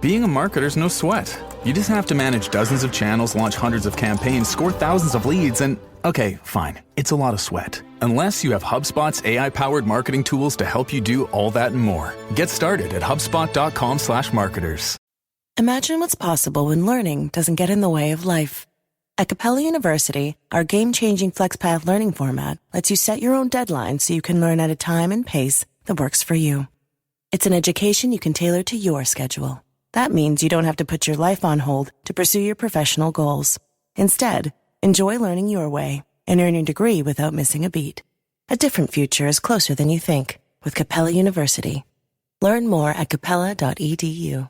Being a marketer's no sweat. You just have to manage dozens of channels, launch hundreds of campaigns, score thousands of leads, and okay, fine, it's a lot of sweat. Unless you have HubSpot's AI-powered marketing tools to help you do all that and more. Get started at HubSpot.com/marketers. Imagine what's possible when learning doesn't get in the way of life. At Capella University, our game-changing FlexPath learning format lets you set your own deadline so you can learn at a time and pace that works for you. It's an education you can tailor to your schedule. That means you don't have to put your life on hold to pursue your professional goals. Instead, enjoy learning your way and earn your degree without missing a beat. A different future is closer than you think with Capella University. Learn more at capella.edu.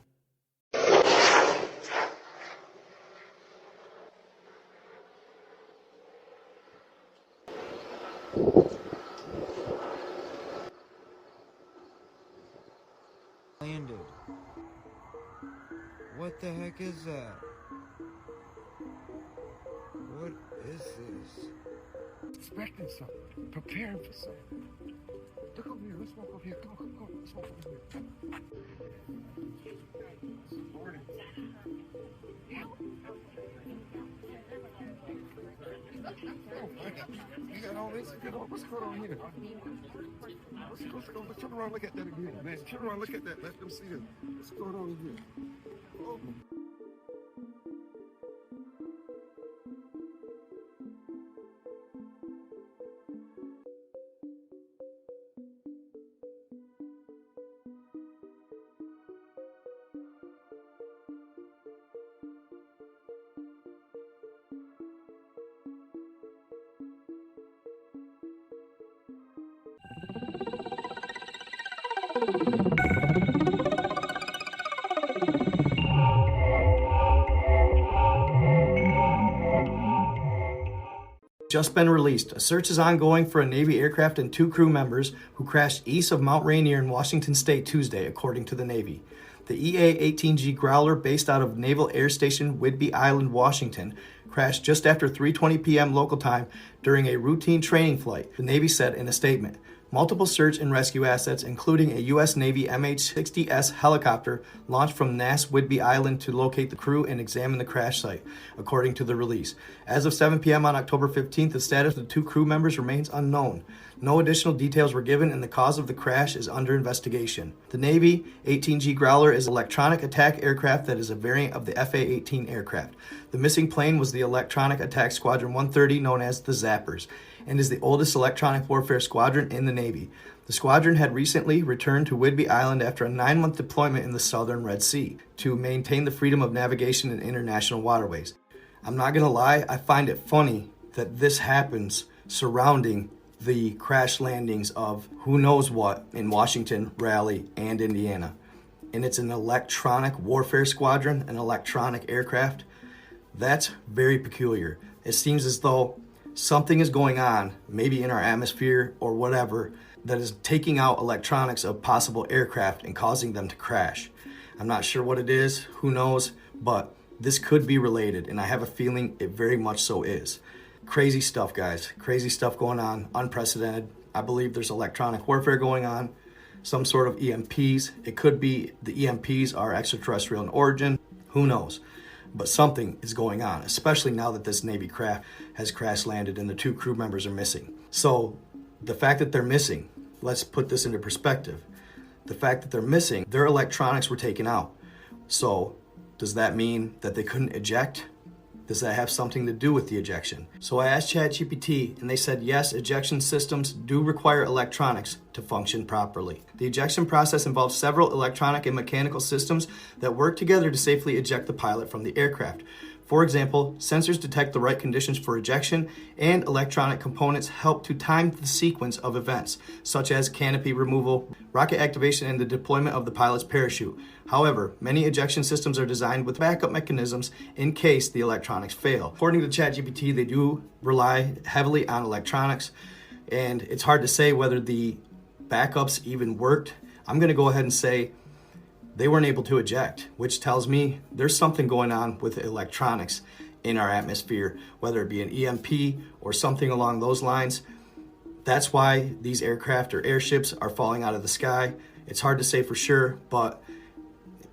Landed. What the heck is that? What is this? Expecting something. Preparing for something. Look over here. Let's walk over here. Come on. Let's walk over here. Morning. You got all this? What's going on here? Let's go. Let's turn around. Look at that again, man. Turn around. Look at that. Let them see it. What's going on here? Oh. Just been released. A search is ongoing for a Navy aircraft and 2 crew members who crashed east of Mount Rainier in Washington State Tuesday, according to the Navy. The EA-18G Growler, based out of Naval Air Station Whidbey Island, Washington, crashed just after 3:20 p.m. local time during a routine training flight, the Navy said in a statement. Multiple search and rescue assets, including a U.S. Navy MH-60S helicopter, launched from NAS Whidbey Island to locate the crew and examine the crash site, according to the release. As of 7 p.m. on October 15th, the status of the 2 crew members remains unknown. No additional details were given, and the cause of the crash is under investigation. The Navy 18G Growler is an electronic attack aircraft that is a variant of the FA-18 aircraft. The missing plane was the Electronic Attack Squadron 130, known as the Zappers, and is the oldest electronic warfare squadron in the Navy. The squadron had recently returned to Whidbey Island after a 9-month deployment in the southern Red Sea to maintain the freedom of navigation in international waterways. I'm not going to lie, I find it funny that this happens surrounding the crash landings of who knows what in Washington, Raleigh, and Indiana. And it's an electronic warfare squadron, an electronic aircraft. That's very peculiar. It seems as though something is going on, maybe in our atmosphere or whatever, that is taking out electronics of possible aircraft and causing them to crash. I'm not sure what it is, who knows, but this could be related, and I have a feeling it very much so is. Crazy stuff, guys. Crazy stuff going on, unprecedented. I believe there's electronic warfare going on, some sort of EMPs. It could be the EMPs are extraterrestrial in origin, who knows? But something is going on, especially now that this Navy craft has crash landed and the 2 crew members are missing. So the fact that they're missing, let's put this into perspective. The fact that they're missing, their electronics were taken out. So does that mean that they couldn't eject? Does that have something to do with the ejection? So I asked ChatGPT, and they said yes, ejection systems do require electronics to function properly. The ejection process involves several electronic and mechanical systems that work together to safely eject the pilot from the aircraft. For example, sensors detect the right conditions for ejection, and electronic components help to time the sequence of events, such as canopy removal, rocket activation, and the deployment of the pilot's parachute. However, many ejection systems are designed with backup mechanisms in case the electronics fail. According to ChatGPT, they do rely heavily on electronics, and it's hard to say whether the backups even worked. I'm going to go ahead and say they weren't able to eject, which tells me there's something going on with electronics in our atmosphere, whether it be an EMP or something along those lines. That's why these aircraft or airships are falling out of the sky. It's hard to say for sure, but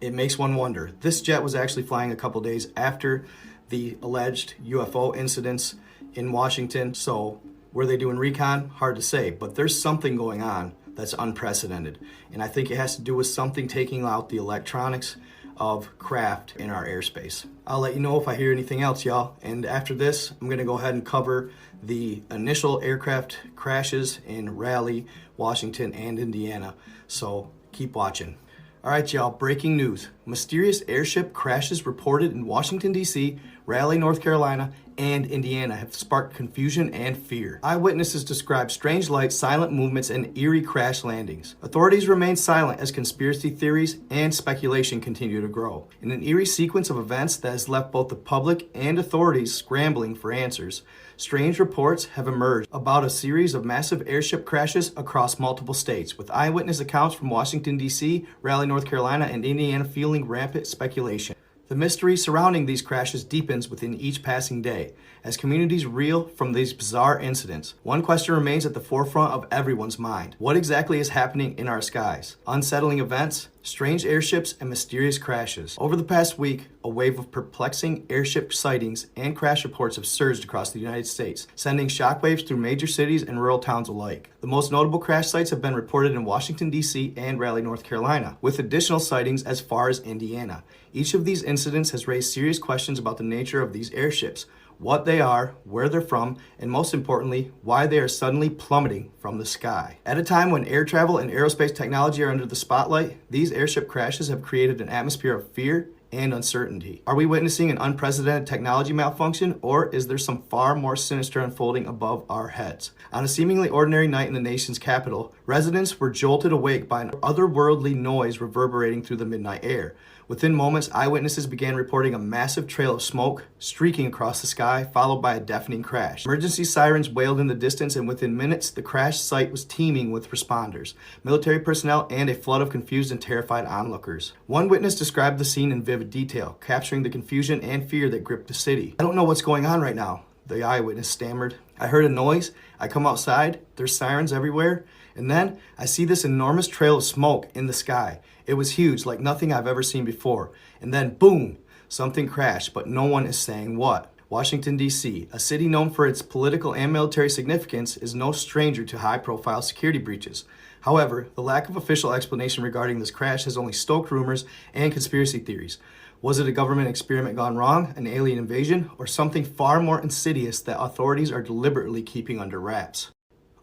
It makes one wonder. This jet was actually flying a couple days after the alleged UFO incidents in Washington, so were they doing recon? Hard to say, but there's something going on that's unprecedented, and I think it has to do with something taking out the electronics of craft in our airspace. I'll let you know if I hear anything else, y'all, and after this, I'm going to go ahead and cover the initial aircraft crashes in Raleigh, Washington, and Indiana, so keep watching. All right, y'all, breaking news. Mysterious airship crashes reported in Washington, D.C., Raleigh, North Carolina, and Indiana have sparked confusion and fear. Eyewitnesses describe strange lights, silent movements, and eerie crash landings. Authorities remain silent as conspiracy theories and speculation continue to grow. In an eerie sequence of events that has left both the public and authorities scrambling for answers, strange reports have emerged about a series of massive airship crashes across multiple states, with eyewitness accounts from Washington, D.C., Raleigh, North Carolina, and Indiana fueling rampant speculation. The mystery surrounding these crashes deepens within each passing day as communities reel from these bizarre incidents. One question remains at the forefront of everyone's mind. What exactly is happening in our skies? Unsettling events, strange airships, and mysterious crashes. Over the past week, a wave of perplexing airship sightings and crash reports have surged across the United States, sending shockwaves through major cities and rural towns alike. The most notable crash sites have been reported in Washington, D.C. and Raleigh, North Carolina, with additional sightings as far as Indiana. Each of these incidents has raised serious questions about the nature of these airships, what they are, where they're from, and most importantly, why they are suddenly plummeting from the sky. At a time when air travel and aerospace technology are under the spotlight, these airship crashes have created an atmosphere of fear and uncertainty. Are we witnessing an unprecedented technology malfunction, or is there some far more sinister unfolding above our heads? On a seemingly ordinary night in the nation's capital, residents were jolted awake by an otherworldly noise reverberating through the midnight air. Within moments, eyewitnesses began reporting a massive trail of smoke streaking across the sky, followed by a deafening crash. Emergency sirens wailed in the distance, and within minutes, the crash site was teeming with responders, military personnel, and a flood of confused and terrified onlookers. One witness described the scene in vivid detail, capturing the confusion and fear that gripped the city. "I don't know what's going on right now," the eyewitness stammered. "I heard a noise, I come outside, there's sirens everywhere, and then I see this enormous trail of smoke in the sky. It was huge, like nothing I've ever seen before. And then, boom, something crashed, but no one is saying what." Washington, D.C., a city known for its political and military significance, is no stranger to high-profile security breaches. However, the lack of official explanation regarding this crash has only stoked rumors and conspiracy theories. Was it a government experiment gone wrong, an alien invasion, or something far more insidious that authorities are deliberately keeping under wraps?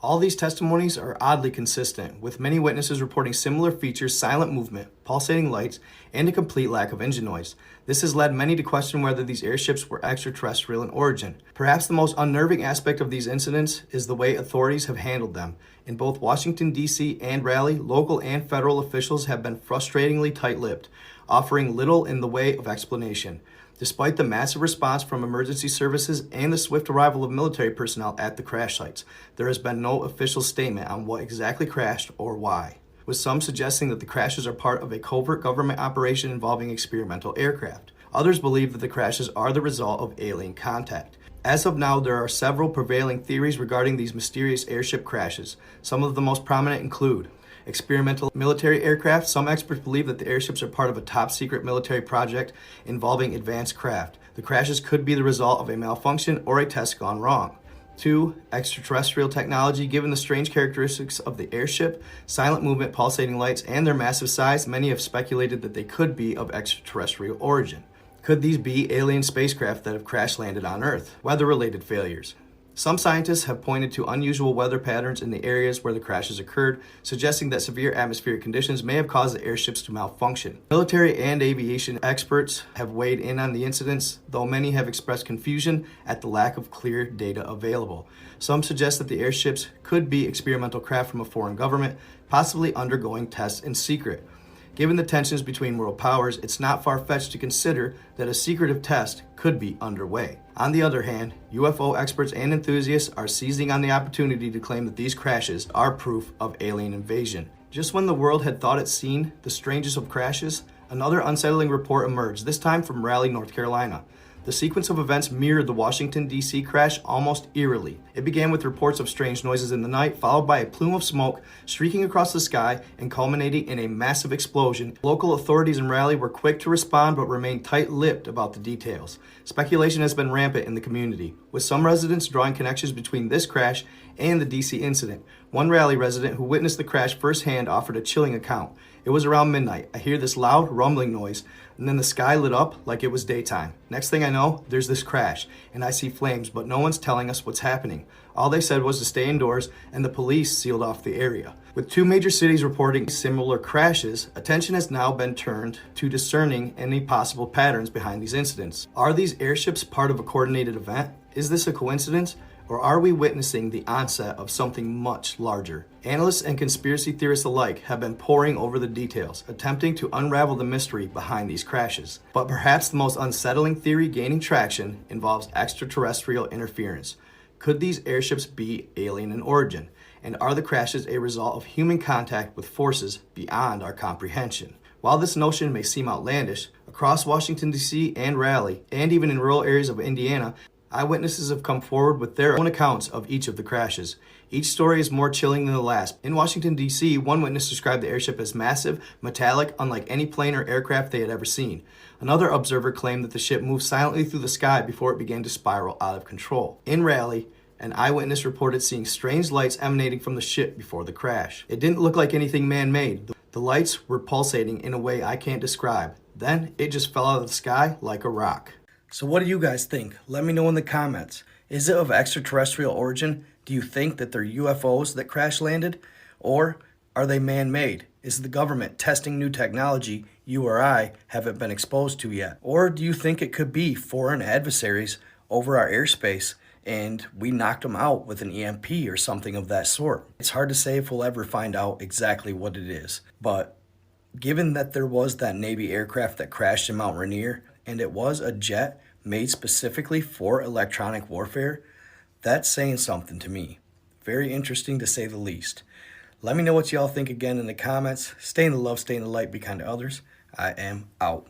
All these testimonies are oddly consistent, with many witnesses reporting similar features: silent movement, pulsating lights, and a complete lack of engine noise. This has led many to question whether these airships were extraterrestrial in origin. Perhaps the most unnerving aspect of these incidents is the way authorities have handled them. In both Washington, D.C. and Raleigh, local and federal officials have been frustratingly tight-lipped, offering little in the way of explanation. Despite the massive response from emergency services and the swift arrival of military personnel at the crash sites, there has been no official statement on what exactly crashed or why, with some suggesting that the crashes are part of a covert government operation involving experimental aircraft. Others believe that the crashes are the result of alien contact. As of now, there are several prevailing theories regarding these mysterious airship crashes. Some of the most prominent include experimental military aircraft. Some experts believe that the airships are part of a top-secret military project involving advanced craft. The crashes could be the result of a malfunction or a test gone wrong. 2. Extraterrestrial technology. Given the strange characteristics of the airship, silent movement, pulsating lights, and their massive size, many have speculated that they could be of extraterrestrial origin. Could these be alien spacecraft that have crash-landed on Earth? Weather-related failures. Some scientists have pointed to unusual weather patterns in the areas where the crashes occurred, suggesting that severe atmospheric conditions may have caused the airships to malfunction. Military and aviation experts have weighed in on the incidents, though many have expressed confusion at the lack of clear data available. Some suggest that the airships could be experimental craft from a foreign government, possibly undergoing tests in secret. Given the tensions between world powers, it's not far-fetched to consider that a secretive test could be underway. On the other hand, UFO experts and enthusiasts are seizing on the opportunity to claim that these crashes are proof of alien invasion. Just when the world had thought it seen the strangest of crashes, another unsettling report emerged, this time from Raleigh, North Carolina. The sequence of events mirrored the Washington, D.C. crash almost eerily. It began with reports of strange noises in the night, followed by a plume of smoke streaking across the sky and culminating in a massive explosion. Local authorities in Raleigh were quick to respond but remained tight-lipped about the details. Speculation has been rampant in the community, with some residents drawing connections between this crash and the D.C. incident. One Raleigh resident who witnessed the crash firsthand offered a chilling account. It was around midnight. I hear this loud rumbling noise, and then the sky lit up like it was daytime. Next thing I know, there's this crash, and I see flames, but no one's telling us what's happening. All they said was to stay indoors, and the police sealed off the area. With 2 major cities reporting similar crashes, attention has now been turned to discerning any possible patterns behind these incidents. Are these airships part of a coordinated event? Is this a coincidence? Or are we witnessing the onset of something much larger? Analysts and conspiracy theorists alike have been poring over the details, attempting to unravel the mystery behind these crashes. But perhaps the most unsettling theory gaining traction involves extraterrestrial interference. Could these airships be alien in origin? And are the crashes a result of human contact with forces beyond our comprehension? While this notion may seem outlandish, across Washington, D.C. and Raleigh, and even in rural areas of Indiana, eyewitnesses have come forward with their own accounts of each of the crashes. Each story is more chilling than the last. In Washington, D.C., one witness described the airship as massive, metallic, unlike any plane or aircraft they had ever seen. Another observer claimed that the ship moved silently through the sky before it began to spiral out of control. In Raleigh, an eyewitness reported seeing strange lights emanating from the ship before the crash. It didn't look like anything man-made. The lights were pulsating in a way I can't describe. Then it just fell out of the sky like a rock. So what do you guys think? Let me know in the comments. Is it of extraterrestrial origin? Do you think that they're UFOs that crash landed? Or are they man-made? Is the government testing new technology you or I haven't been exposed to yet? Or do you think it could be foreign adversaries over our airspace and we knocked them out with an EMP or something of that sort? It's hard to say if we'll ever find out exactly what it is. But given that there was that Navy aircraft that crashed in Mount Rainier, and it was a jet made specifically for electronic warfare, that's saying something to me. Very interesting to say the least. Let me know what y'all think again in the comments. Stay in the love, stay in the light, be kind to others. I am out.